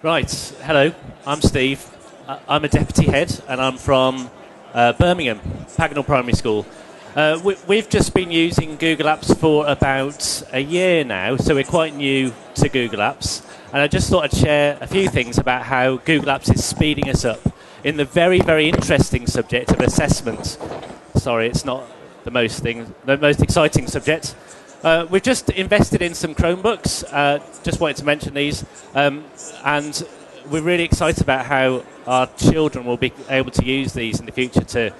Right, hello, I'm Steve. I'm a deputy head and I'm from Birmingham, Pagnell Primary School. We've just been using Google Apps for about a year now, so we're quite new to Google Apps. And I just thought I'd share a few things about how Google Apps is speeding us up in the very, very interesting subject of assessment. Sorry, it's not the most exciting subject. We've just invested in some Chromebooks, just wanted to mention these, and we're really excited about how our children will be able to use these in the future to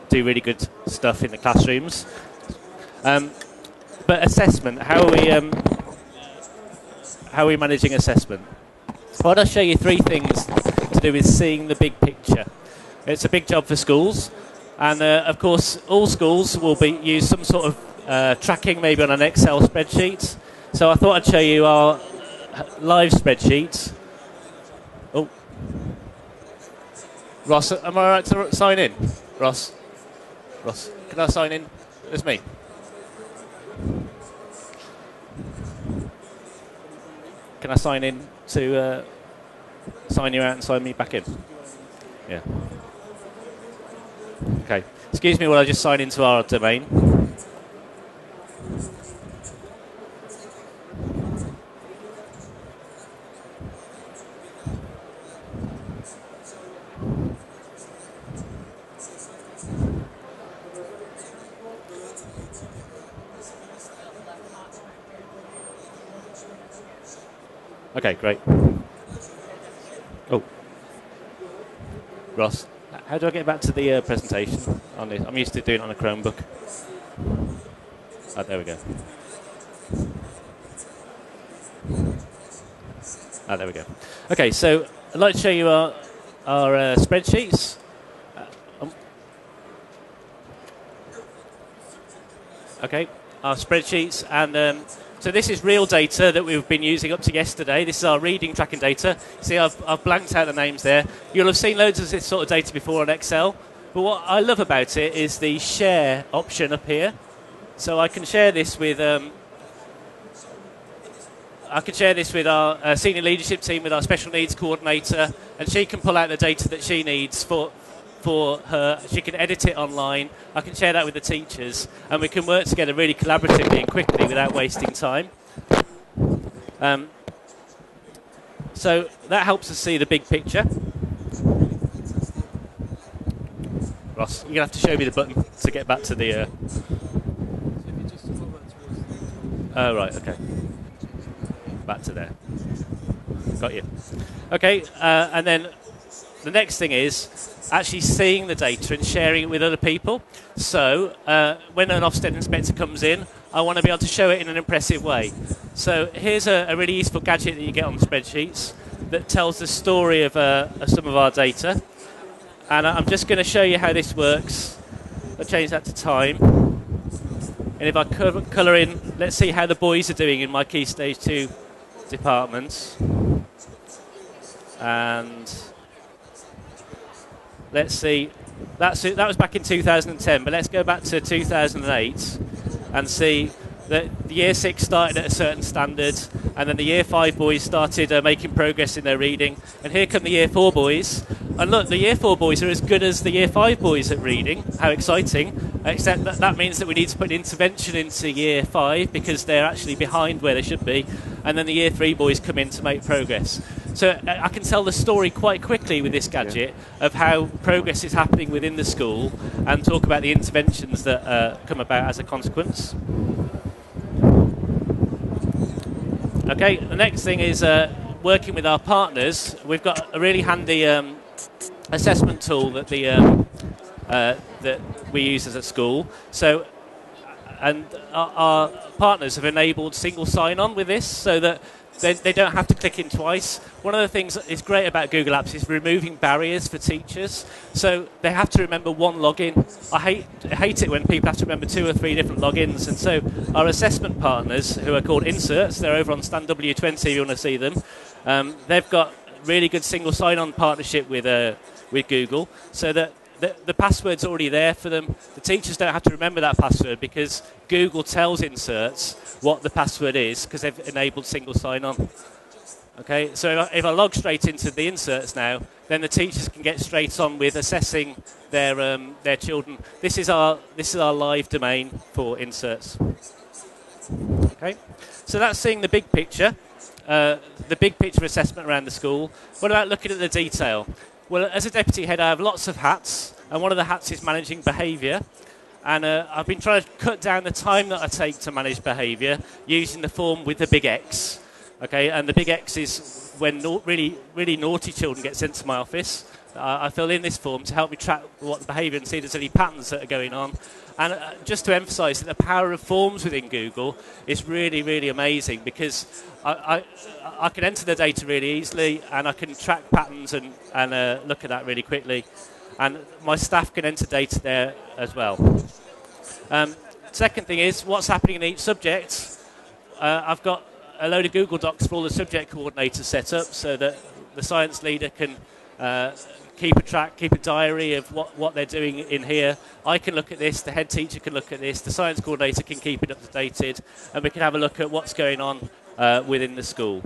do really good stuff in the classrooms. But assessment, how are we managing assessment? Well, I'll show you three things to do with seeing the big picture. It's a big job for schools, and of course all schools will use some sort of tracking, maybe on an Excel spreadsheet. So I thought I'd show you our live spreadsheet. Oh, Ross, am I right to sign in? Ross, can I sign in? It's me. Can I sign in to sign you out and sign me back in? Yeah. Okay. Excuse me while I just sign into our domain. Okay, great. Oh, Ross, how do I get back to the presentation on this? I'm used to doing it on a Chromebook. Oh, there we go. Ah, there we go. Okay, so I'd like to show you our spreadsheets. Okay, our spreadsheets, and so this is real data that we've been using up to yesterday. This is our reading tracking data. See, I've blanked out the names there. You'll have seen loads of this sort of data before on Excel, but what I love about it is the share option up here. So I can share this with our senior leadership team, with our special needs coordinator, and she can pull out the data that she needs for her. She can edit it online. I can share that with the teachers, and we can work together really collaboratively and quickly without wasting time. So that helps us see the big picture. Ross, you're going to have to show me the button to get back to the... Oh, right, okay. Back to there. Got you. Okay, and then the next thing is actually seeing the data and sharing it with other people. So when an Ofsted inspector comes in, I want to be able to show it in an impressive way. So here's a really useful gadget that you get on spreadsheets that tells the story of some of our data. And I'm just going to show you how this works. I'll change that to time. And if I colour in, let's see how the boys are doing in my Key Stage 2 departments. And let's see, that was back in 2010, but let's go back to 2008 and see that the Year 6 started at a certain standard, and then the Year 5 boys started making progress in their reading, and here come the Year 4 boys, and look, the Year 4 boys are as good as the Year 5 boys at reading. How exciting, except that means that we need to put intervention into Year 5 because they're actually behind where they should be, and then the Year 3 boys come in to make progress. So I can tell the story quite quickly with this gadget of how progress is happening within the school, and talk about the interventions that come about as a consequence. Okay, the next thing is working with our partners. We've got a really handy assessment tool that that we use as a school. So, and our partners have enabled single sign-on with this, so that they don't have to click in twice. One of the things that is great about Google Apps is removing barriers for teachers. So they have to remember one login. I hate it when people have to remember 2 or 3 different logins. And so our assessment partners, who are called Inserts, they're over on Stand W20 if you want to see them. They've got really good single sign-on partnership with Google, so that the password's already there for them. The teachers don't have to remember that password because Google tells Inserts what the password is because they've enabled single sign-on. Okay, so if I log straight into the inserts now, then the teachers can get straight on with assessing their children. This is our live domain for inserts. Okay, so that's seeing the big picture, the big picture assessment around the school. What about looking at the detail? Well, as a deputy head, I have lots of hats, and one of the hats is managing behaviour. And I've been trying to cut down the time that I take to manage behaviour using the form with the big X. Okay, and the big X is when really, really naughty children get sent to my office. I fill in this form to help me track what the behaviour and see if there's any patterns that are going on. And just to emphasise that the power of forms within Google is really, really amazing, because I can enter the data really easily, and I can track patterns and look at that really quickly. And my staff can enter data there as well. Second thing is what's happening in each subject. I've got a load of Google Docs for all the subject coordinators set up so that the science leader can keep a diary of what they're doing in here. I can look at this, the head teacher can look at this, the science coordinator can keep it up to date, and we can have a look at what's going on within the school.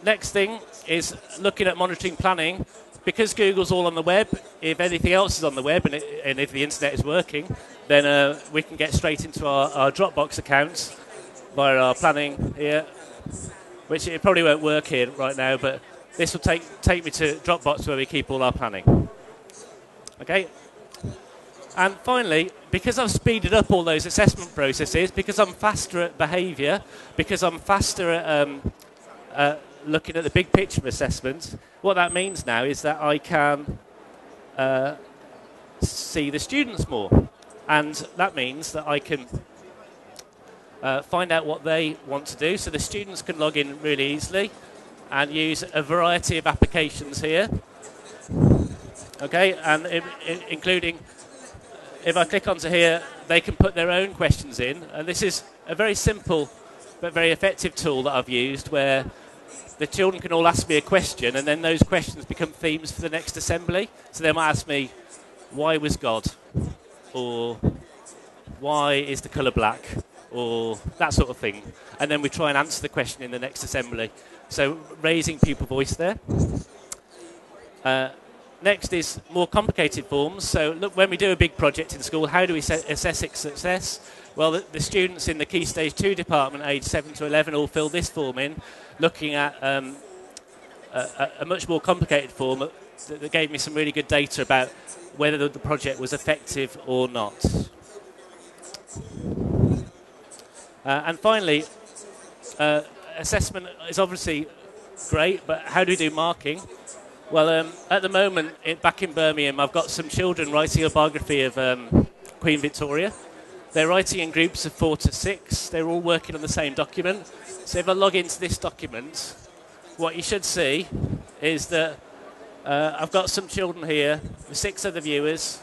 Next thing is looking at monitoring planning. Because Google's all on the web, if anything else is on the web and if the internet is working, then we can get straight into our Dropbox accounts via our planning here, which it probably won't work here right now, but this will take me to Dropbox where we keep all our planning. Okay. And finally, because I've speeded up all those assessment processes, because I'm faster at behaviour, because I'm faster at looking at the big picture assessment, what that means now is that I can see the students more. And that means that I can find out what they want to do. So the students can log in really easily and use a variety of applications here. Okay, and including, if I click onto here, they can put their own questions in. And this is a very simple but very effective tool that I've used, where the children can all ask me a question, and then those questions become themes for the next assembly. So they might ask me, why was God? Or why is the colour black? Or that sort of thing. And then we try and answer the question in the next assembly. So raising pupil voice there. Next is more complicated forms. So look, when we do a big project in school, how do we assess its success? Well, the students in the Key Stage 2 department, aged 7 to 11, all fill this form in, looking at a much more complicated form that gave me some really good data about whether the project was effective or not. And finally, assessment is obviously great, but how do we do marking? Well, at the moment, back in Birmingham, I've got some children writing a biography of Queen Victoria. They're writing in groups of 4 to 6. They're all working on the same document. So if I log into this document, what you should see is that I've got some children here, 6 other viewers,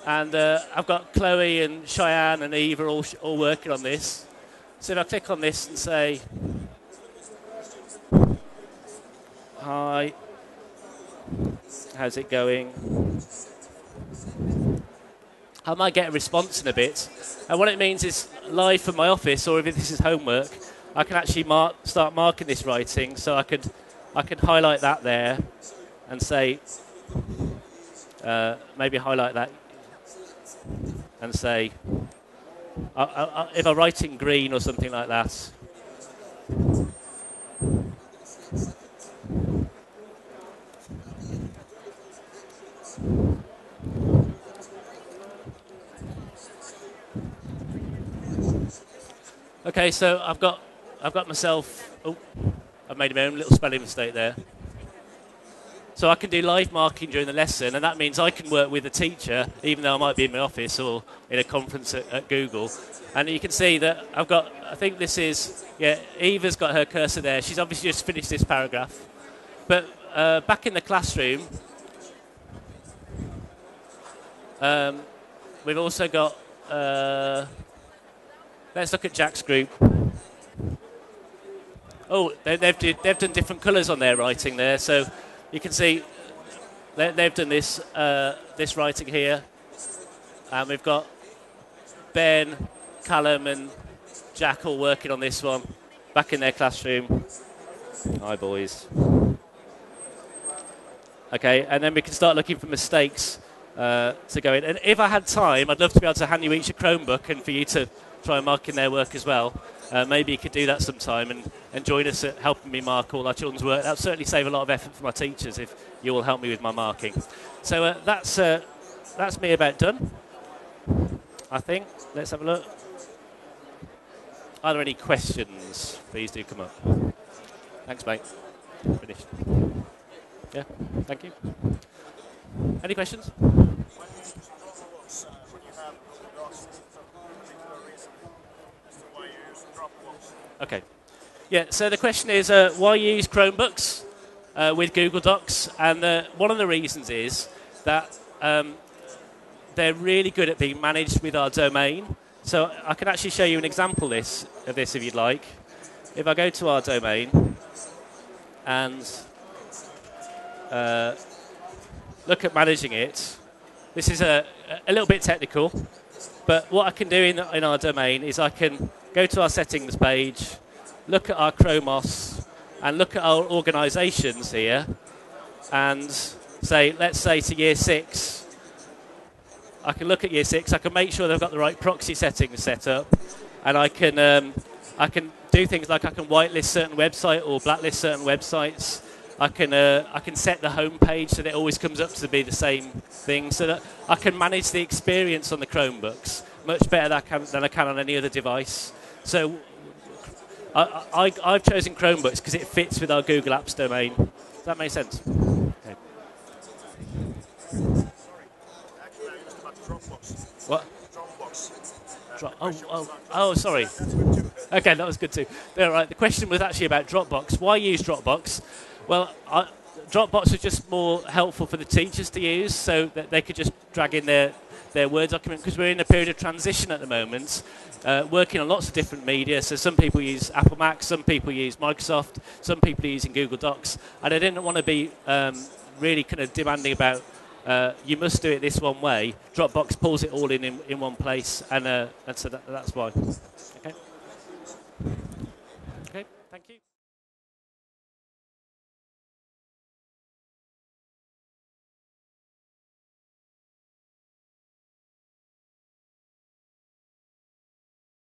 and I've got Chloe and Cheyenne and Eve are all working on this. So if I click on this and say, hi, how's it going? I might get a response in a bit. And what it means is live from my office, or if this is homework, I can actually start marking this writing. So I could highlight that there and say, maybe highlight that and say, if I write in green or something like that. Okay, so I've got myself. Oh, I've made my own little spelling mistake there. So I can do live marking during the lesson, and that means I can work with a teacher, even though I might be in my office or in a conference at Google. And you can see that I've got, I think this is, yeah, Eva's got her cursor there. She's obviously just finished this paragraph. But back in the classroom, we've also got, let's look at Jack's group. Oh, they've done different colours on their writing there. So you can see they've done this this writing here, and we've got Ben, Callum, and Jack all working on this one. back in their classroom. Hi, boys. Okay, and then we can start looking for mistakes to go in. And if I had time, I'd love to be able to hand you each a Chromebook and for you to try and mark in their work as well. Maybe you could do that sometime and join us at helping me mark all our children's work. That would certainly save a lot of effort for my teachers if you will help me with my marking. So that's me about done, I think. Let's have a look. Are there any questions? Please do come up. Thanks, mate. Finished. Yeah, thank you. Any questions? Okay. Yeah, so the question is why use Chromebooks with Google Docs? And one of the reasons is that they're really good at being managed with our domain. So I can actually show you an example of this if you'd like. If I go to our domain and look at managing it, this is a little bit technical, but what I can do in our domain is I can go to our settings page, look at our Chromos, and look at our organisations here, and say, let's say to Year 6, I can look at Year 6, I can make sure they've got the right proxy settings set up, and I can do things like I can whitelist certain websites or blacklist certain websites. I can set the home page so that it always comes up to be the same thing, so that I can manage the experience on the Chromebooks much better than I can on any other device. So I've chosen Chromebooks because it fits with our Google Apps domain. Does that make sense? Okay. What? Oh, sorry. Okay, that was good too. All right. The question was actually about Dropbox. Why use Dropbox? Well, Dropbox was just more helpful for the teachers to use, so that they could just drag in their Word document, because we're in a period of transition at the moment, working on lots of different media. So some people use Apple Mac, some people use Microsoft, some people are using Google Docs, and I didn't want to be really kind of demanding about you must do it this one way. Dropbox pulls it all in one place, and so that's why. Okay. Okay. Thank you.